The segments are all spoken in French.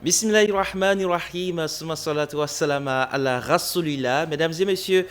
Bismillahirrahmanirrahim, summa salatu wassalam ala rasulillah. Mesdames et messieurs,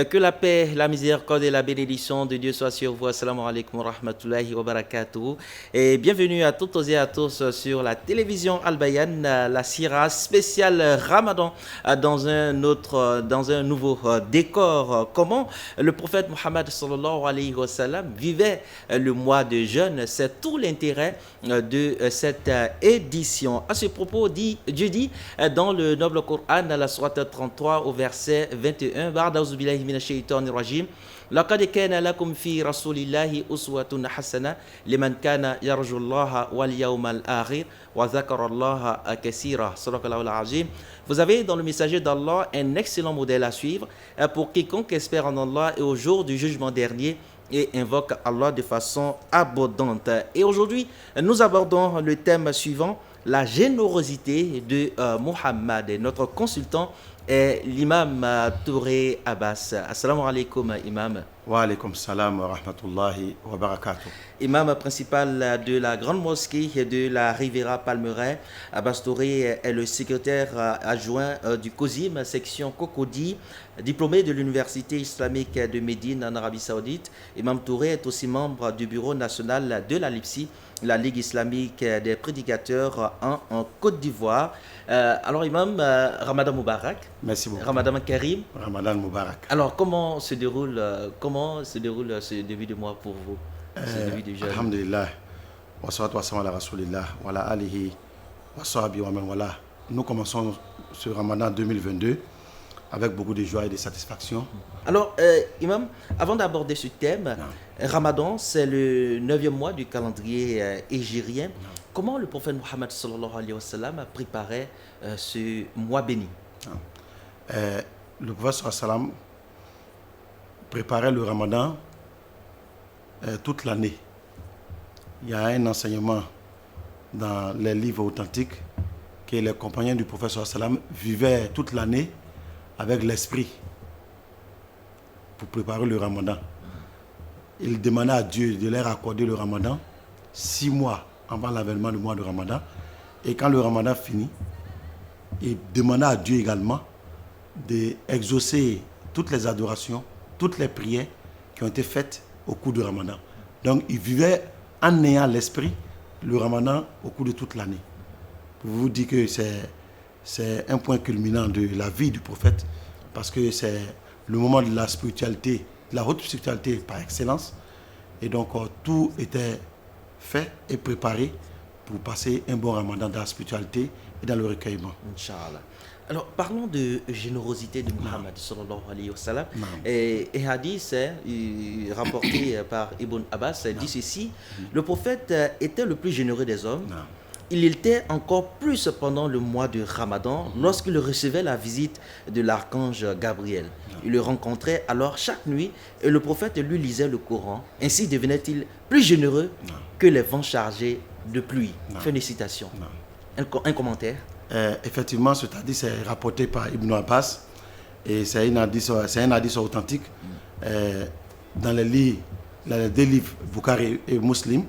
que la paix, la miséricorde et la bénédiction de Dieu soient sur vous. Assalamu alaikum wa rahmatullahi wa barakatuh. Et bienvenue à toutes et à tous sur la télévision Al Bayan, la Sira spéciale Ramadan dans un nouveau décor. Comment le prophète Mohammed sallallahu alayhi wa sallam vivait le mois de jeûne, c'est tout l'intérêt de cette édition. À ce propos, Dieu dit dans le noble Coran, dans la sourate 33 au verset 21, Ba'da'uzu billahi minash shaitanir rajim, laqad kana lakum fi rasulillahi uswatun hasana liman kana yarjullaha wal yawmal akhir wa dhakarallaha kaseera. Sadaqallahu al-azim. Vous avez dans le messager d'Allah un excellent modèle à suivre pour quiconque espère en Allah et au jour du jugement dernier et invoque Allah de façon abondante. Et aujourd'hui, nous abordons le thème suivant, la générosité de Muhammad. Et notre consultant est l'imam Touré Abbas. Assalamu alaikum, imam. Wa alaikum salam wa rahmatullahi wa barakatuh. Imam principal de la grande mosquée de la Riviera Palmeraie, Abbas Touré est le secrétaire adjoint du COSIM, section Cocody, diplômé de l'Université islamique de Médine en Arabie Saoudite. Imam Touré est aussi membre du bureau national de la LIPSI, la Ligue islamique des prédicateurs en Côte d'Ivoire. Alors imam, Ramadan Moubarak. Merci beaucoup. Ramadan Karim. Ramadan Moubarak. Alors comment se déroule ce début de mois pour vous? Ce début de jeûne. Alhamdulillah. Wa salatu wa salam ala rasulillah wa ala alihi wa sahbihi wa man wala. Nous commençons ce Ramadan 2022 avec beaucoup de joie et de satisfaction. Alors, imam, avant d'aborder ce thème, Ramadan, c'est le 9e mois du calendrier hégirien. Comment le prophète Mohammed sallallahu alayhi wa sallam a préparé ce mois béni? Le prophète sallallahu alayhi wa sallam préparait le Ramadan toute l'année. Il y a un enseignement dans les livres authentiques que les compagnons du prophète sallallahu alayhi wa sallam vivaient toute l'année avec l'esprit pour préparer le Ramadan. Il demandait à Dieu de leur accorder le Ramadan 6 mois avant l'avènement du mois de Ramadan. Et quand le Ramadan finit, il demandait à Dieu également d'exaucer toutes les adorations, toutes les prières qui ont été faites au cours du Ramadan. Donc il vivait en ayant l'esprit le Ramadan au cours de toute l'année. Pour vous dire que c'est un point culminant de la vie du prophète, parce que c'est le moment de la spiritualité, de la haute spiritualité par excellence. Et donc tout était fait et préparé pour passer un bon Ramadan dans la spiritualité et dans le recueillement. Inch'Allah. Alors parlons de générosité de Muhammad sallallahu alayhi wa sallam. Et hadith rapporté par Ibn Abbas dit ceci: le prophète était le plus généreux des hommes. Il était encore plus pendant le mois de Ramadan, lorsqu'il recevait la visite de l'archange Gabriel. Il le rencontrait alors chaque nuit et le prophète lui lisait le Coran. Ainsi devenait-il plus généreux que les vents chargés de pluie. Fin de citation. Un commentaire? Effectivement, ce hadith c'est rapporté par Ibn Abbas et c'est un hadith authentique dans les deux livres Bukhari et Muslim,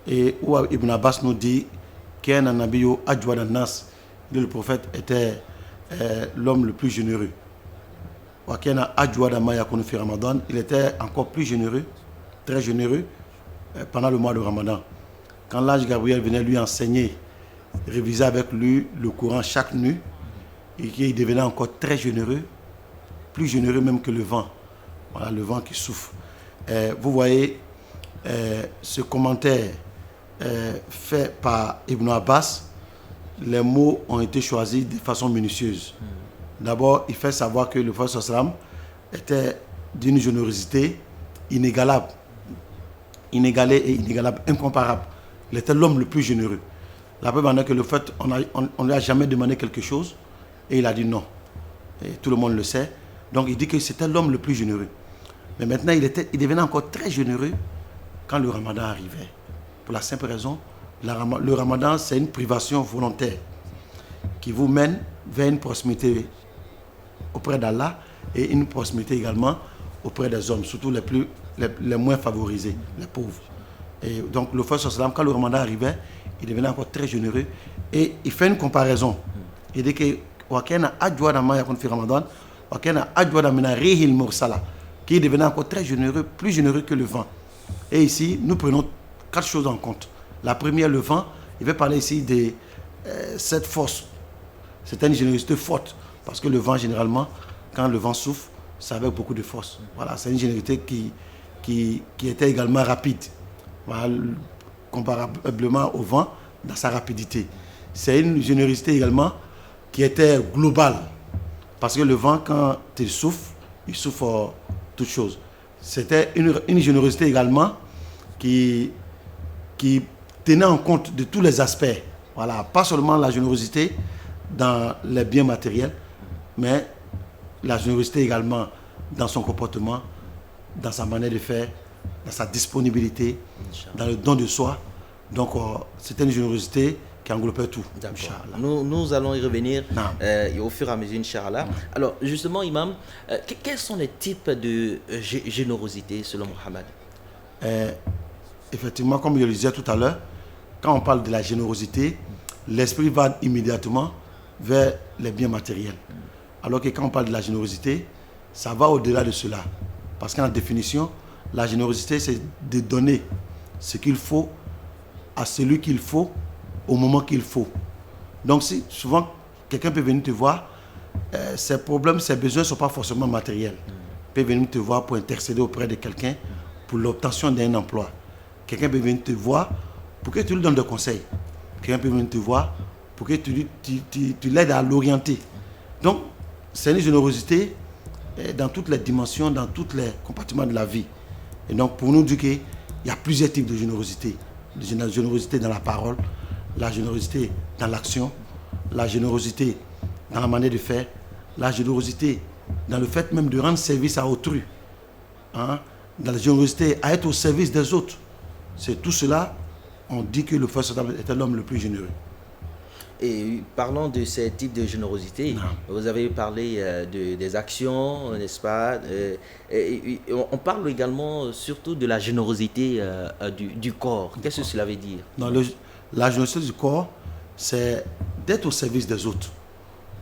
et où Ibn Abbas nous dit le prophète était l'homme le plus généreux. Il était encore plus généreux, très généreux pendant le mois de Ramadan. Quand l'ange Gabriel venait lui enseigner, réviser avec lui le Coran chaque nuit, et qu'il devenait encore très généreux, plus généreux même que le vent. Voilà, le vent qui souffle. Vous voyez ce commentaire fait par Ibn Abbas, les mots ont été choisis de façon minutieuse. D'abord, il fait savoir que le prophète sallam était d'une générosité inégalable, inégalée et inégalable, incomparable. Il était l'homme le plus généreux. La preuve en est que le fait, on ne lui a jamais demandé quelque chose et il a dit non. Et tout le monde le sait. Donc il dit que c'était l'homme le plus généreux. Mais maintenant, il devenait encore très généreux quand le Ramadan arrivait. Pour la simple raison, le Ramadan, c'est une privation volontaire qui vous mène vers une proximité auprès d'Allah et une proximité également auprès des hommes, surtout les moins favorisés, les pauvres. Et donc le prophète sallam, quand le Ramadan arrivait, il devenait encore très généreux Et il fait une comparaison. Il dit que Wakena Adjoa Dama Yakon fi Ramadan, Wakena Adjoa Damina Rihil Mursala, qui devenait encore très généreux, plus généreux que le vent. Et ici, nous prenons 4 choses en compte. La première, le vent. Il veut parler ici de cette force. C'est une générosité forte. Parce que le vent, généralement, quand le vent souffle, ça avec beaucoup de force. Voilà, c'est une générosité qui était également rapide. Voilà, comparablement au vent dans sa rapidité. C'est une générosité également qui était globale. Parce que le vent, quand il souffle toutes choses. C'était une générosité également qui tenait en compte de tous les aspects. Voilà, pas seulement la générosité dans les biens matériels, mais la générosité également dans son comportement, dans sa manière de faire, dans sa disponibilité, dans le don de soi. Donc, c'était une générosité qui englobait tout. Nous allons y revenir au fur et à mesure, Inch'Allah. Alors, justement, Imam, quels sont les types de générosité selon Mohammed? Effectivement, comme je le disais tout à l'heure, quand on parle de la générosité, l'esprit va immédiatement vers les biens matériels. Alors que quand on parle de la générosité, ça va au-delà de cela. Parce qu'en définition, la générosité, c'est de donner ce qu'il faut à celui qu'il faut au moment qu'il faut. Donc, si souvent, quelqu'un peut venir te voir, ses problèmes, ses besoins ne sont pas forcément matériels. Il peut venir te voir pour intercéder auprès de quelqu'un pour l'obtention d'un emploi. Quelqu'un peut venir te voir pour que tu lui donnes des conseils. Quelqu'un peut venir te voir pour que tu l'aides à l'orienter. Donc, c'est une générosité dans toutes les dimensions, dans tous les compartiments de la vie. Et donc, pour nous dire qu'il y a plusieurs types de générosité. La générosité dans la parole, la générosité dans l'action, la générosité dans la manière de faire, la générosité dans le fait même de rendre service à autrui, dans la générosité à être au service des autres. C'est tout cela, on dit que le prophète était l'homme le plus généreux. Et parlant de ces types de générosité, vous avez parlé des actions, n'est-ce pas? On parle également surtout de la générosité du corps. Qu'est-ce que cela veut dire? La générosité du corps, c'est d'être au service des autres.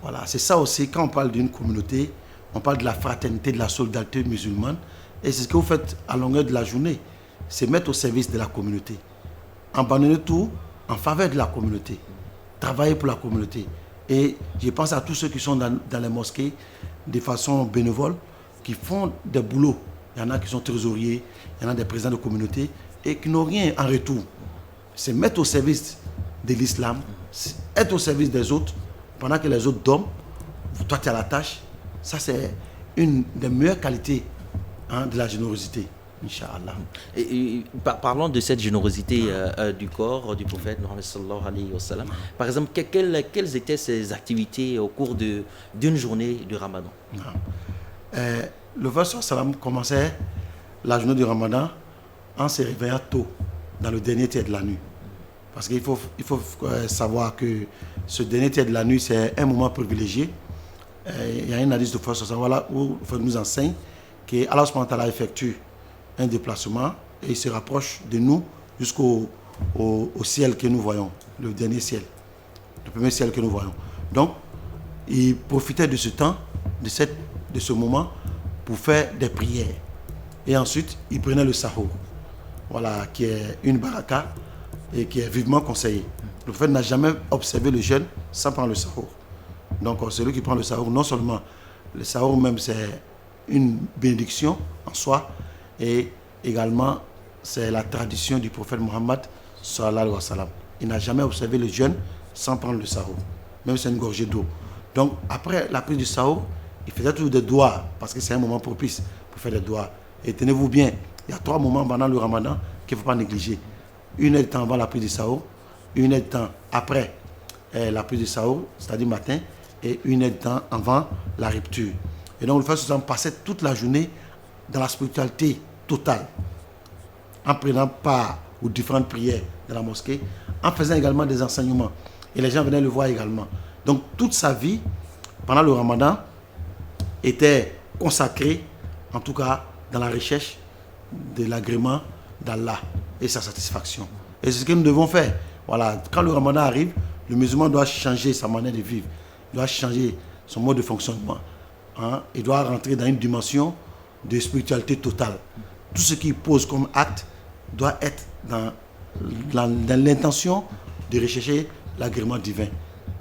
Voilà, c'est ça aussi, quand on parle d'une communauté, on parle de la fraternité, de la solidarité musulmane. Et c'est ce que vous faites à longueur de la journée. C'est mettre au service de la communauté. Abandonner tout en faveur de la communauté. Travailler pour la communauté. Et je pense à tous ceux qui sont dans les mosquées de façon bénévole, qui font des boulots. Il y en a qui sont trésoriers, il y en a des présidents de communauté et qui n'ont rien en retour. C'est mettre au service de l'islam, être au service des autres, pendant que les autres dorment, toi tu as la tâche. Ça c'est une des meilleures qualités de la générosité. Inch'Allah. Parlons de cette générosité du corps du prophète Mohammed sallallahu alayhi wa sallam. Par exemple, quelles étaient ses activités au cours d'une journée du Ramadan? Le prophète sallam commençait la journée du Ramadan en se réveillant tôt, dans le dernier tiers de la nuit. Parce qu'il faut savoir que ce dernier tiers de la nuit, c'est un moment privilégié. Il y a un hadith de prophète sallam où le prophète nous enseigne qu'Allah subhanahu wa ta'ala effectue un déplacement et il se rapproche de nous jusqu'au ciel que nous voyons, le dernier ciel, le premier ciel que nous voyons. Donc, il profitait de ce temps, de ce moment, pour faire des prières. Et ensuite, il prenait le sahur, voilà, qui est une baraka et qui est vivement conseillé. Le prophète n'a jamais observé le jeûne sans prendre le sahur. Donc, celui qui prend le sahur, non seulement le sahur même, c'est une bénédiction en soi, et également, c'est la tradition du prophète Mohammed sallallahu alayhi wa sallam. Il n'a jamais observé le jeûne sans prendre le sahur, même si c'est une gorgée d'eau. Donc, après la prise du sahur, il faisait toujours des doigts, parce que c'est un moment propice pour faire des doigts. Et tenez-vous bien, il y a 3 moments pendant le Ramadan qu'il ne faut pas négliger. Une heure de temps avant la prise du sahur, une heure de temps après la prise du sahur, c'est-à-dire matin, et une heure de temps avant la rupture. Et donc, le prophète passait toute la journée dans la spiritualité totale, en prenant part aux différentes prières de la mosquée, en faisant également des enseignements. Et les gens venaient le voir également. Donc toute sa vie, pendant le Ramadan, était consacrée, en tout cas dans la recherche de l'agrément d'Allah et sa satisfaction. Et c'est ce que nous devons faire. Voilà, quand le Ramadan arrive, Le musulman doit changer sa manière de vivre, il doit changer son mode de fonctionnement. Hein? Il doit rentrer dans une dimension de spiritualité totale. Tout ce qu'il pose comme acte doit être dans l'intention de rechercher l'agrément divin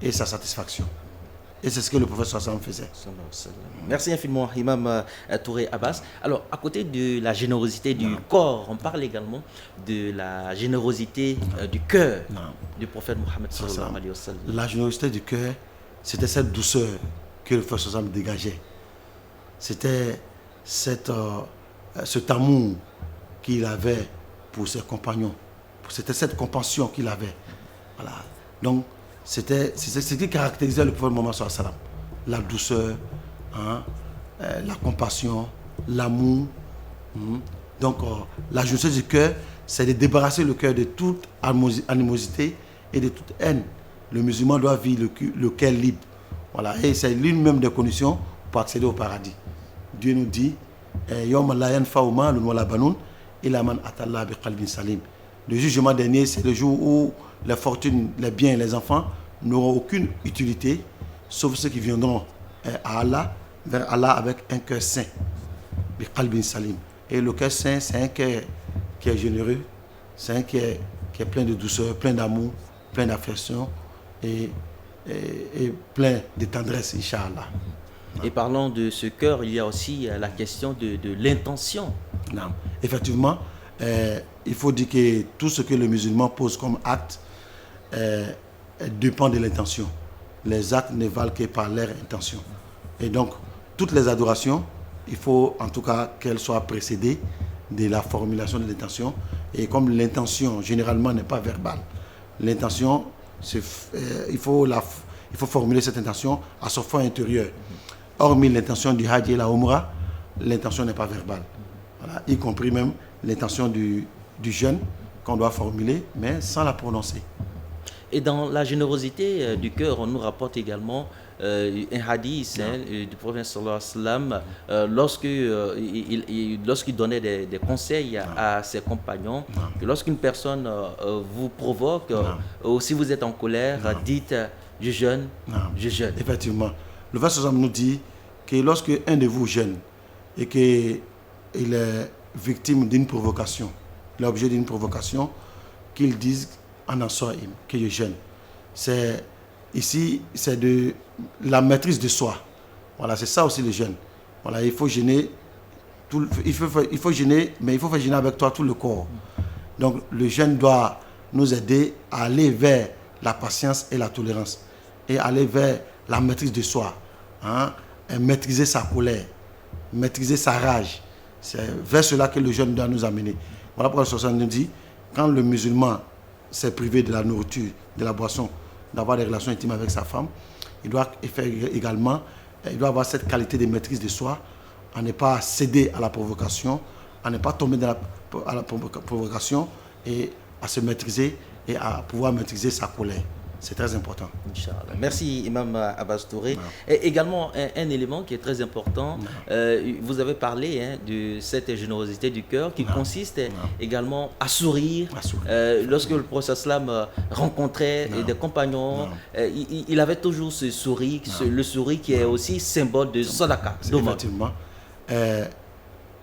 et sa satisfaction. Et c'est ce que le prophète sallam faisait. Merci infiniment, Imam Touré Abbas. Alors, à côté de la générosité du corps, on parle également de la générosité du cœur du prophète Mohammed sallallahu alayhi wa sallam. La générosité du cœur, c'était cette douceur que le prophète sallam dégageait. C'était cet amour qu'il avait pour ses compagnons. C'était cette compassion qu'il avait. Voilà. Donc, c'est ce qui caractérisait le prophète Mohammed sallallahu alayhi wa sallam. La douceur, hein, la compassion, l'amour. Donc, la générosité du cœur, c'est de débarrasser le cœur de toute animosité et de toute haine. Le musulman doit vivre le cœur libre. Voilà. Et c'est l'une même des conditions pour accéder au paradis. Dieu nous dit Yawma la yanfa'u malun wala banun illa man ata Allah bi qalbin salim. Le jugement dernier, c'est le jour où les fortunes, les biens et les enfants n'auront aucune utilité, sauf ceux qui viendront à Allah, vers Allah avec un cœur saint. Bi qalbin salim. Et le cœur saint, c'est un cœur qui est généreux, c'est un cœur qui est plein de douceur, plein d'amour, plein d'affection et plein de tendresse, Inch'Allah. Et parlant de ce cœur, il y a aussi la question de l'intention. Non. Effectivement, il faut dire que tout ce que le musulman pose comme acte dépend de l'intention. Les actes ne valent que par leur intention. Et donc, toutes les adorations, il faut en tout cas qu'elles soient précédées de la formulation de l'intention. Et comme l'intention, généralement, n'est pas verbale, l'intention, il faut formuler cette intention à son fond intérieur. Hormis l'intention du Hajj et la Umrah, l'intention n'est pas verbale. Voilà, y compris même l'intention du jeûne qu'on doit formuler, mais sans la prononcer. Et dans la générosité du cœur, on nous rapporte également un hadith du prophète sallallahu alayhi wa sallam lorsqu'il donnait des conseils à ses compagnons. Que lorsqu'une personne vous provoque ou si vous êtes en colère, dites je jeûne, je jeûne. Effectivement. Le verset nous dit que lorsque un de vous jeûne et qu'il est victime d'une provocation, l'objet d'une provocation, qu'il dise en assoïm, que je jeûne. Ici, c'est de la maîtrise de soi. Voilà, c'est ça aussi le jeûne. Voilà, il faut jeûner, il faut jeûner, mais il faut faire jeûner avec toi tout le corps. Donc le jeûne doit nous aider à aller vers la patience et la tolérance et aller vers la maîtrise de soi, hein, et maîtriser sa colère, maîtriser sa rage. C'est vers cela que le jeûne doit nous amener. Voilà pourquoi le Sosan nous dit, quand le musulman s'est privé de la nourriture, de la boisson, d'avoir des relations intimes avec sa femme, il doit faire également, il doit avoir cette qualité de maîtrise de soi, à ne pas céder à la provocation, à ne pas tomber dans la provocation et à se maîtriser et à pouvoir maîtriser sa colère. C'est très important. Inch'Allah. Merci Imam Abbas Touré. Et également un élément qui est très important, vous avez parlé de cette générosité du cœur qui consiste également à sourire. Lorsque le prophète sallam rencontrait des compagnons, il avait toujours ce sourire, le sourire qui est aussi symbole de sadaqa. Effectivement.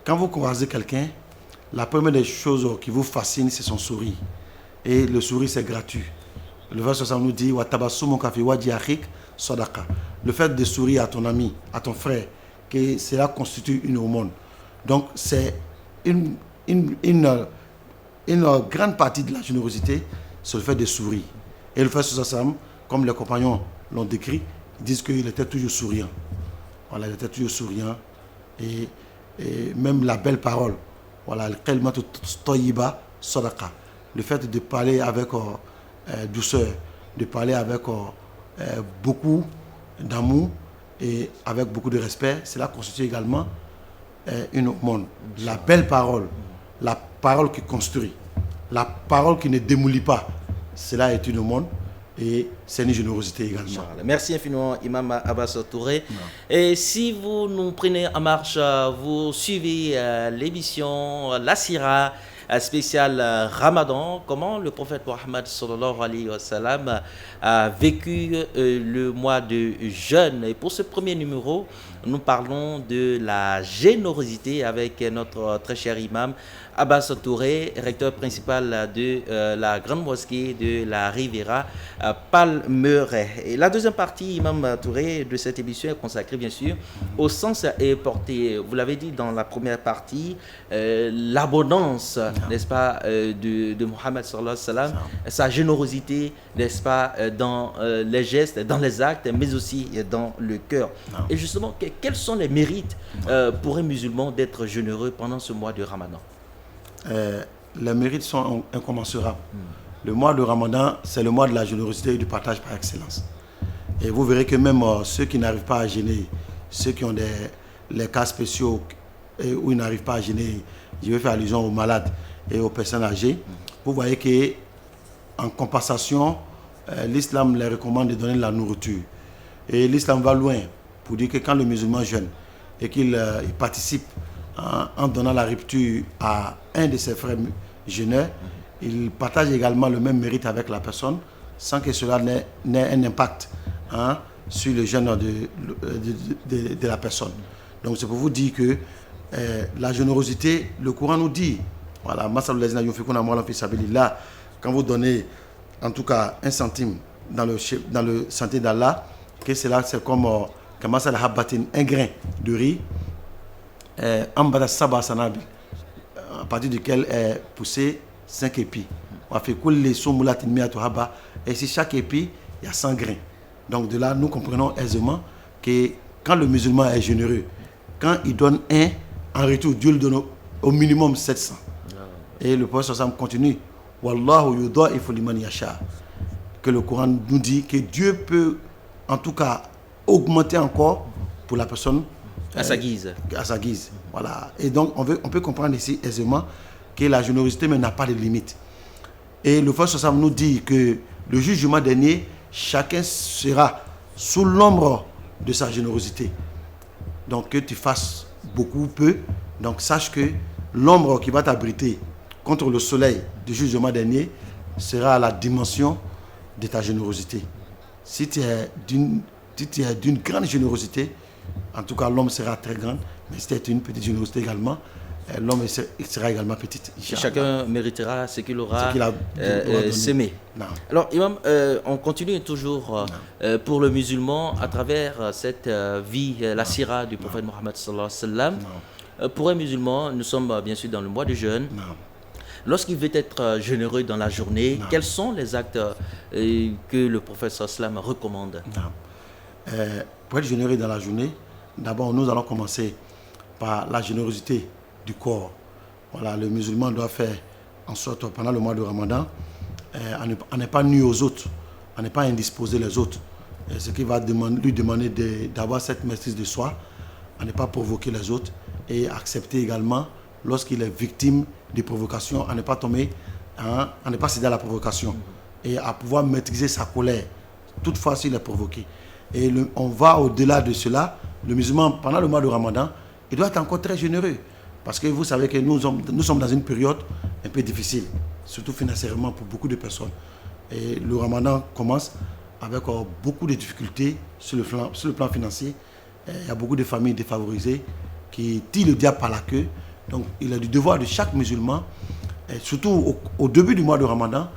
Quand vous croisez quelqu'un, la première des choses qui vous fascine, c'est son sourire. Et le sourire, c'est gratuit. Le verset nous dit le fait de sourire à ton ami, à ton frère, que cela constitue une aumône. Donc c'est une grande partie de la générosité, c'est le fait de sourire. Et le verset, comme les compagnons l'ont décrit, ils disent qu'il était toujours souriant. Voilà, il était toujours souriant. Et même la belle parole, voilà, le fait de parler avec douceur, de parler avec beaucoup d'amour et avec beaucoup de respect, cela constitue également une aumône. La belle parole, la parole qui construit, la parole qui ne démolit pas, cela est une aumône et c'est une générosité également. Merci infiniment Imam Abbas Touré. Et si vous nous prenez en marche, vous suivez l'émission La Sira spécial Ramadan. Comment le prophète Mohammed sallallahu alayhi wa sallam a vécu le mois de jeûne. Et pour ce premier numéro, nous parlons de la générosité avec notre très cher imam Abbas Touré, recteur principal de la grande mosquée de la Riviera Palmeraie. Et la deuxième partie, imam Touré, de cette émission est consacrée bien sûr au sens et portée, vous l'avez dit dans la première partie, l'abondance, n'est-ce pas, de Mohammed sallallahu alayhi wa sallam, sa générosité, n'est-ce pas, dans les gestes, dans les actes, mais aussi dans le cœur. Et justement, quels sont les mérites pour un musulman d'être généreux pendant ce mois de Ramadan? Les mérites sont incommensurables. Le mois de Ramadan, c'est le mois de la générosité et du partage par excellence. Et vous verrez que même ceux qui n'arrivent pas à jeûner, ceux qui ont les cas spéciaux où ils n'arrivent pas à jeûner, je vais faire allusion aux malades et aux personnes âgées, vous voyez qu'en compensation, l'islam les recommande de donner de la nourriture. Et l'islam va loin pour dire que quand le musulman jeûne et qu'il participe en donnant la rupture à un de ses frères jeûneurs, il partage également le même mérite avec la personne sans que cela n'ait un impact sur le jeûne de la personne. Donc c'est pour vous dire que la générosité, le Coran nous dit, voilà, quand vous donnez en tout cas un centime dans le sentier d'Allah, que cela c'est comme un grain de riz à partir duquel est poussé 5 épis. Et si chaque épi, il y a 100 grains. Donc de là, nous comprenons aisément que quand le musulman est généreux, quand il donne un, en retour, Dieu le donne au minimum 700. Et le prophète sallam continue, Wallahu yudha'ifu liman yasha, que le Coran nous dit que Dieu peut en tout cas augmenter encore pour la personne à sa guise. À sa guise. Voilà. Et donc on peut comprendre ici aisément que la générosité n'a pas de limite. Et le prophète sallam nous dit que le jugement dernier, chacun sera sous l'ombre de sa générosité. Donc que tu fasses beaucoup ou peu, donc sache que l'ombre qui va t'abriter contre le soleil du jugement dernier sera à la dimension de ta générosité. Si tu es d'une grande générosité, en tout cas l'homme sera très grand, mais si tu es une petite générosité également, l'homme sera également petite. Chacun méritera ce qu'il aura semé. Alors, imam, on continue toujours pour le musulman à travers cette vie, la sira du prophète Mohammed sallallahu alayhi wa sallam. Pour un musulman, nous sommes bien sûr dans le mois de jeûne. Lorsqu'il veut être généreux dans la journée, quels sont les actes que le prophète sallallahu alayhi wa sallam recommande? Pour être généreux dans la journée, d'abord nous allons commencer par la générosité du corps. Voilà, le musulman doit faire en sorte pendant le mois de Ramadan à ne pas nuire aux autres, à ne pas indisposer les autres. Ce qui va lui demander d'avoir cette maîtrise de soi, à ne pas provoquer les autres et accepter également lorsqu'il est victime de provocation, à ne pas tomber, à ne pas céder à la provocation et à pouvoir maîtriser sa colère toutefois s'il est provoqué. Et on va au-delà de cela. Le musulman, pendant le mois de Ramadan, il doit être encore très généreux. Parce que vous savez que nous sommes dans une période un peu difficile, surtout financièrement pour beaucoup de personnes. Et le Ramadan commence avec beaucoup de difficultés sur le plan financier. Il y a beaucoup de familles défavorisées qui tirent le diable par la queue. Donc il est du devoir de chaque musulman, surtout au début du mois de Ramadan,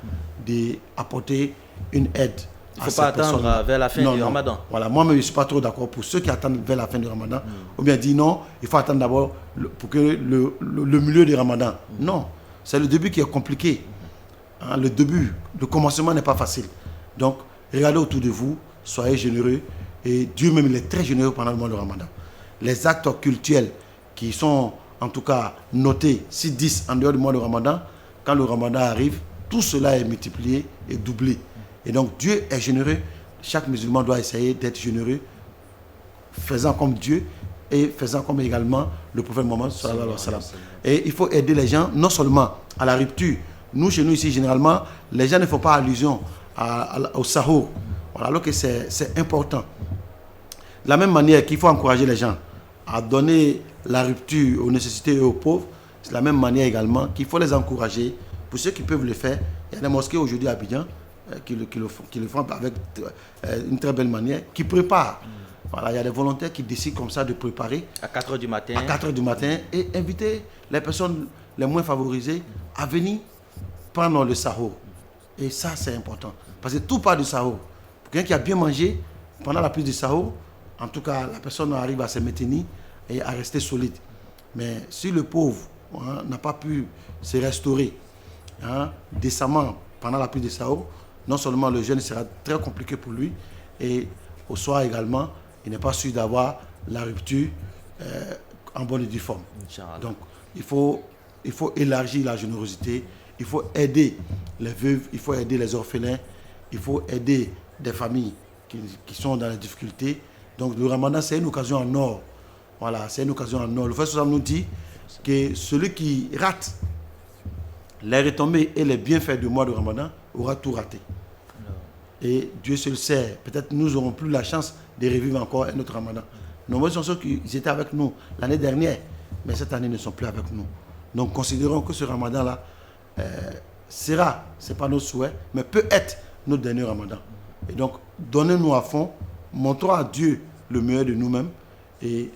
d'apporter une aide. Il ne faut pas attendre vers la fin du Ramadan. Voilà, moi-même, je ne suis pas trop d'accord pour ceux qui attendent vers la fin du Ramadan. Ou bien dire non, il faut attendre d'abord pour que le milieu du Ramadan. Non, c'est le début qui est compliqué. Le début, le commencement n'est pas facile. Donc, regardez autour de vous, soyez généreux. Et Dieu même, il est très généreux pendant le mois de Ramadan. Les actes cultuels qui sont, en tout cas, notés 6-10 en dehors du mois de Ramadan, quand le Ramadan arrive, tout cela est multiplié et doublé. Et donc Dieu est généreux. Chaque musulman doit essayer d'être généreux, faisant comme Dieu et faisant comme également le prophète Mohammed sallallahu alayhi wa sallam. Et il faut aider les gens non seulement à la rupture. Nous, chez nous ici, généralement, les gens ne font pas allusion au sahur. Voilà, alors que c'est important. De la même manière qu'il faut encourager les gens à donner la rupture aux nécessités et aux pauvres, C'est de la même manière également qu'il faut les encourager. Pour ceux qui peuvent le faire, il y a des mosquées aujourd'hui à Abidjan qui le font avec une très belle manière, qui préparent. Voilà, il y a des volontaires qui décident comme ça de préparer. À 4 h du matin. À 4 h du matin et inviter les personnes les moins favorisées à venir prendre le sahur. Et ça, c'est important. Parce que tout part du sahur. Pour quelqu'un qui a bien mangé, pendant la prise du sahur, en tout cas, la personne arrive à se maintenir et à rester solide. Mais si le pauvre n'a pas pu se restaurer décemment pendant la prise du sahur, non seulement le jeûne sera très compliqué pour lui, et au soir également, il n'est pas sûr d'avoir la rupture en bonne et due forme. Donc, il faut élargir la générosité, il faut aider les veuves, il faut aider les orphelins, il faut aider des familles qui sont dans la difficulté. Donc, le ramadan, c'est une occasion en or. Voilà, c'est une occasion en or. Le Prophète nous dit que celui qui rate les retombées et les bienfaits du mois de ramadan aura tout raté. Et Dieu seul sait, peut-être nous n'aurons plus la chance de revivre encore un autre ramadan. Nombreux sont ceux qui étaient avec nous l'année dernière, mais cette année ne sont plus avec nous. Donc considérons que ce ramadan-là sera, ce n'est pas notre souhait, mais peut être notre dernier ramadan. Et donc, donnez-nous à fond, montrons à Dieu le meilleur de nous-mêmes et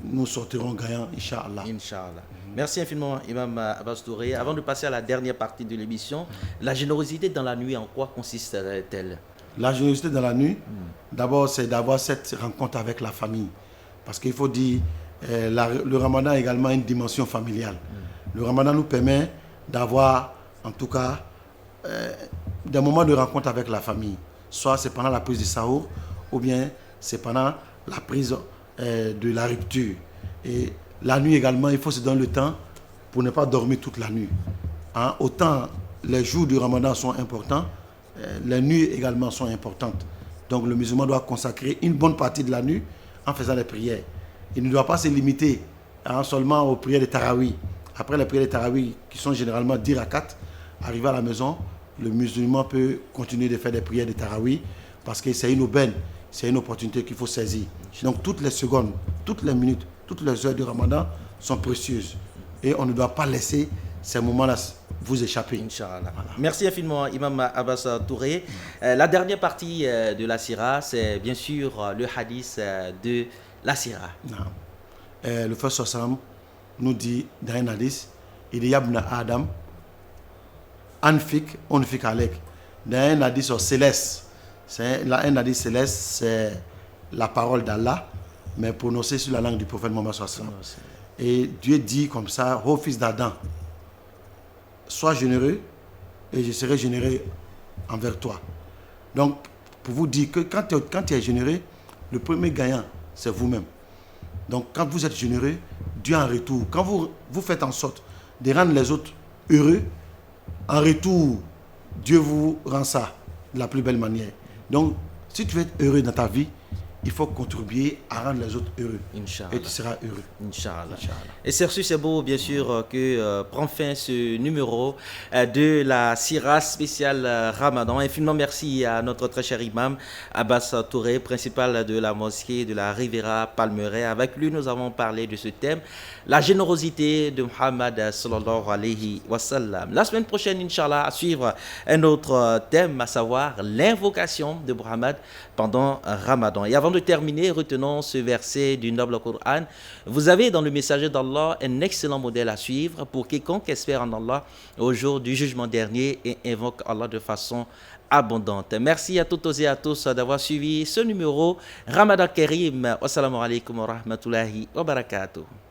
nous sortirons gagnants, Inch'Allah. Inch'Allah. Merci infiniment, Imam Abbas Touré. Avant de passer à la dernière partie de l'émission, la générosité dans la nuit, en quoi consiste-t-elle? La générosité dans la nuit, d'abord, c'est d'avoir cette rencontre avec la famille. Parce qu'il faut dire, le ramadan a également une dimension familiale. Le ramadan nous permet d'avoir, en tout cas, des moments de rencontre avec la famille. Soit c'est pendant la prise du sahur, ou bien c'est pendant la prise de la rupture. Et la nuit également, il faut se donner le temps pour ne pas dormir toute la nuit. Autant les jours du ramadan sont importants, les nuits également sont importantes. Donc le musulman doit consacrer une bonne partie de la nuit en faisant des prières. Il ne doit pas se limiter seulement aux prières de Tarawih. Après les prières de Tarawih, qui sont généralement 10 rakats, arrivé à la maison, le musulman peut continuer de faire des prières de Tarawih parce que c'est une aubaine, c'est une opportunité qu'il faut saisir. Donc toutes les secondes, toutes les minutes, toutes les heures du ramadan sont précieuses. Et on ne doit pas laisser ces moments-là vous échapper. Inch'Allah. Voilà. Merci infiniment, Imam Abbas Touré. La dernière partie de la Sira, c'est bien sûr le hadith de la Sira. Le Prophète sallam nous dit dans un hadith, il y a ibn Adam, anfik, onfik alek. Dans un hadith céleste, un hadith céleste, c'est la parole d'Allah, mais prononcée sur la langue du prophète Mohammed sallam. Et Dieu dit comme ça, ô fils d'Adam, sois généreux et je serai généreux envers toi. Donc, pour vous dire que quand tu es généreux, le premier gagnant, c'est vous-même. Donc, quand vous êtes généreux, Dieu en retour, quand vous faites en sorte de rendre les autres heureux, en retour, Dieu vous rend ça de la plus belle manière. Donc, si tu veux être heureux dans ta vie, il faut contribuer à rendre les autres heureux. Inch'Allah. Et tu seras heureux. Inch'Allah. Et c'est sur ce beau, bien sûr, que prend fin ce numéro de la Sira spéciale Ramadan. Infiniment merci à notre très cher imam Abbas Touré, principal de la mosquée de la Riviera Palmeraie. Avec lui, nous avons parlé de ce thème, la générosité de Muhammad sallallahu alayhi wa sallam. La semaine prochaine, Inch'Allah, à suivre un autre thème, à savoir l'invocation de Muhammad pendant Ramadan. Et avant de terminer, retenons ce verset du noble Coran. Vous avez dans le messager d'Allah un excellent modèle à suivre pour quiconque espère en Allah au jour du jugement dernier et invoque Allah de façon abondante. Merci à toutes et à tous d'avoir suivi ce numéro. Ramadan Karim. Wassalamu alaikum wa rahmatullahi wa barakatuh.